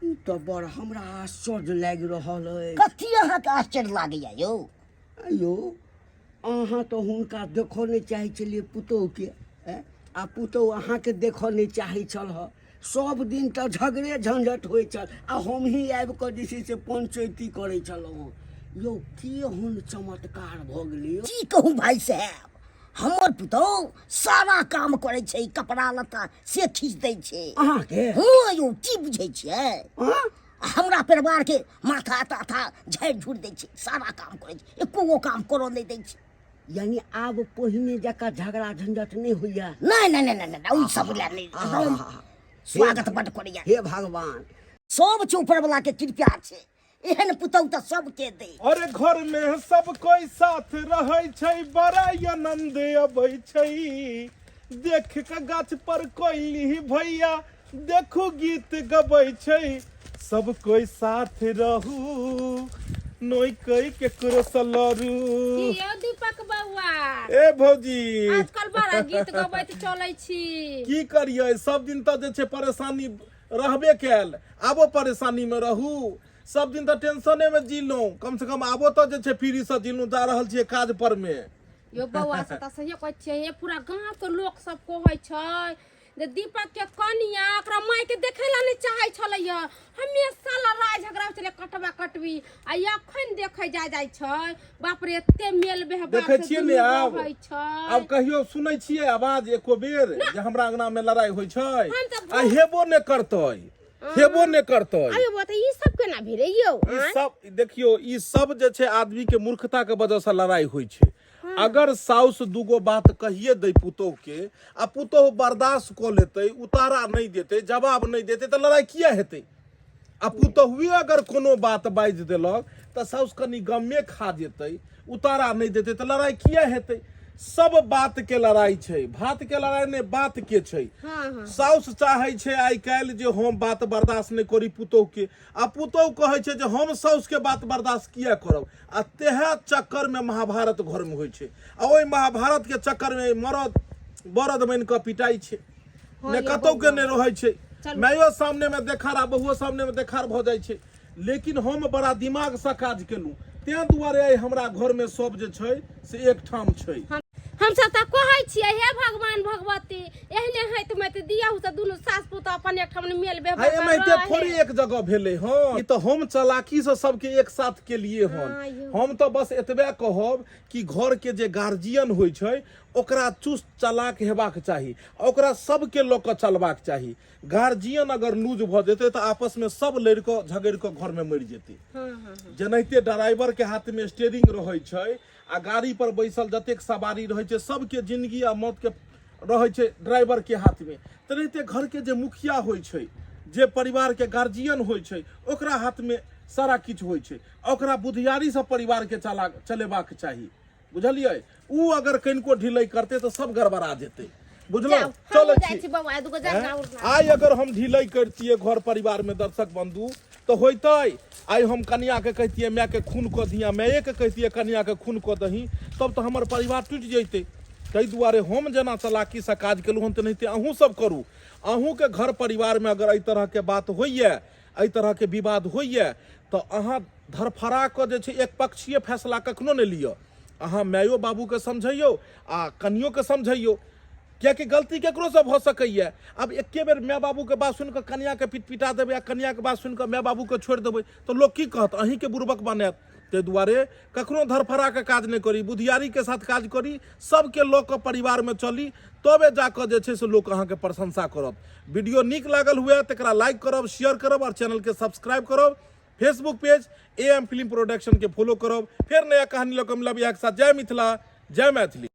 ई तो बड़ हमरा आश्चर्य लागि रहल अछि कथी अहाँ के आश्चर्य लागैया यो आयो अहाँ तो हुनका देखऽ नहीं चाहे छलिए पुतोह के आ पुतोह अहाँ के देखऽ नहीं चाहे छल सब दिन तो झगड़े झंझट होइ छल आ हम ही आबि कऽ जे छै से पंचायती करै छलहुँ यौ केहन चमत्कार भऽ गेलै यौ की कहू भाई साहब हमर पुतौह सारा काम करे छै कपड़ा लत्ता से खींच दै छै अहाँ के हां यौ की बुझै छियै हाँ? हमरा परिवार के माथा ताथा झाड़ झूड़ दै छै सारा काम करे छै एको गो काम करो नहीं दै छै यानी आब पहिने जका झगड़ा झंझट नहीं होइया। नहीं नहीं नहीं नहीं नहीं, उ सब ले नहीं राम स्वागत बड़ करिया। हे भगवान, सब ऊपर वाला के कृपा छे, एहन पुतौ त सबके दे। अरे घर में सब कोई साथ रहे छै, बड़ा आनंद अबै छै। देख के गाछ पर कोइली भैया देखू गीत गबै छै। सब कोई साथ रहू, नोई कई केकरो सलरू। ये दीपक बउआ ए भौजी, आजकल बड़ा गीत गबैत चलै छी। की करिए, सब दिन तो जे छै परेशानी रहबे कैल, आबो परेशानी में रहू। सब दिन तो टेंशने में जीलूं, कम से कम आबो तो जे छै फ्री से जीलूं, जा रहल छियै काज पर में। यो बउआ से त सही कहै छियै, ये पूरा गांव के लोग सब कहै छै जे दीपक के कनिया ओकरा माय के देखै ला नहीं चाहै छलैया। हमेशा लड़ाई झगड़ा चले, कटबा कटबी, आ अखन देखै जाइ छै बाप रे एते मेल बेहबार देखै छियै ने आब, रहै छै। अब कहियो सुनै छियै आवाज एको बेर जे हमरा अंगना में लड़ाई होइ छै? हम तऽ आ हेबो ने करतै, हेबो ने करतै। आयो बता ई सब केना भेलै यौ? ई सब देखियो, ई सब जे छै आदमी के मूर्खता के वजह से लड़ाई होइ छै। अगर साउस दूगो बात कहिए दे पुतोह के, आ पुतोह बर्दाश्त क लेते, उतारा नहीं देते, जवाब नहीं देते, तो लड़ाई किया हेतै? आ पुतोहुए अगर कोनो बात बाज देलक तो साउस कनी गमे खा जेतै, उतारा नहीं देते, तो लड़ाई किया हेतै? सब बात के लड़ाई छै, भात के लड़ाई ने बात के छै। साउस चाहे छै आई काल जे हम बात बर्दाश्त नहीं करी पुतोह के, आ पुतोह कहे छै जे हम साउस के बात बर्दाश्त किया करब। आ तेहे चक्कर में महाभारत घर में होइ छै, आ ओई महाभारत के चक्कर में मरद बरद बन के पिटाई छै, ने कतौ के ने रहै छै। मायो सामने में देखार आ बहुओ सामने में देखार भ जाइ छै। लेकिन हम बड़ा दिमाग से काज केलू, तें दुआरे आइ हमरा घर में सब जे छै से एक ठाम छै। हम सब त कहै छियै हे भगवान भगवती एहने हैत मत दियाहु से दुनु सास पुत अपन एक ठाम मेल बेबा हाय एमते थोड़ी एक जगह भेले। हां, ई तो हम चालाकी से सबके एक साथ के लिए हन। हम तो बस एतबे कहब कि घर के जे गार्जियन होय छै ओकरा चुस्त चालाक हेबाक चाही, ओकरा सबके लोक के चलबाक चाही। गार्जियन अगर लूज भ जेते तो आपस में सब लड़ के झगड़ के घर में मर जेते। जनैते ड्राइवर के हाथ में स्टीयरिंग रहै छै, आ गाड़ी पर बैसल जतेक सवारी रहै छै सबके जिंदगी आ मौत के रहै छै ड्राइवर के हाथ में। तेनाहिते घर के जे मुखिया होइ छै, जे परिवार के गार्जियन होइ छै, ओकरा हाथ में सारा किछु होइ छै। ओकरा बुधियारी से परिवार के चलेबाक चाही, बुझलियै? ऊ अगर कनिको ढिलाई करते तो सब गड़बड़ा जेते, बुझलो? चलो आई अगर हम ढिलाई करतिए घर परिवार में दर्शक बंधु तो होइतै। आई हम कन्या के कहतिए माय के खून क दिया, माये के कहतिए कन्या के खून क दही, तब तो हमर परिवार टूट जैते। ताहि दुआरे हम जेना चालाकी से काज केलहुँ हन तेनाहिते अहूँ सब करू। अहूँ के घर परिवार में अगर एहि तरह के बात होइए, एहि तरह के विवाद होइए, तो अहाँ धरफरा के जे छै एक पक्षीय फैसला कखनो नहीं लिअ। अहाँ मायो बाबू के समझैयो आ कनियो के समझैयो, कियाकि गलती केकरो से भ सकैया। अब एके बेर माय बाबू के बात सुन के कन्या के पिटा देबै, आ कन्या के बात सुन के माय बाबू के छोड़ देबै तो लोग की कहत? अहीं के बुड़बक बनात। ते दुआरे कखनो धरफरा के काज नहीं करी, बुधियारी के साथ काज करी, सबके लोग के परिवार में चली, तबे जाकर जे छै से लोग अहाँ के प्रशंसा करत। वीडियो नीक लागल हुए तकरा लाइक करब, शेयर करब और चैनल के सब्सक्राइब करब। Facebook page AM film production के फॉलो करब। फिर नया कहानी लऽ कऽ मिलब एक साथ। जय मिथिला, जय मैथिली।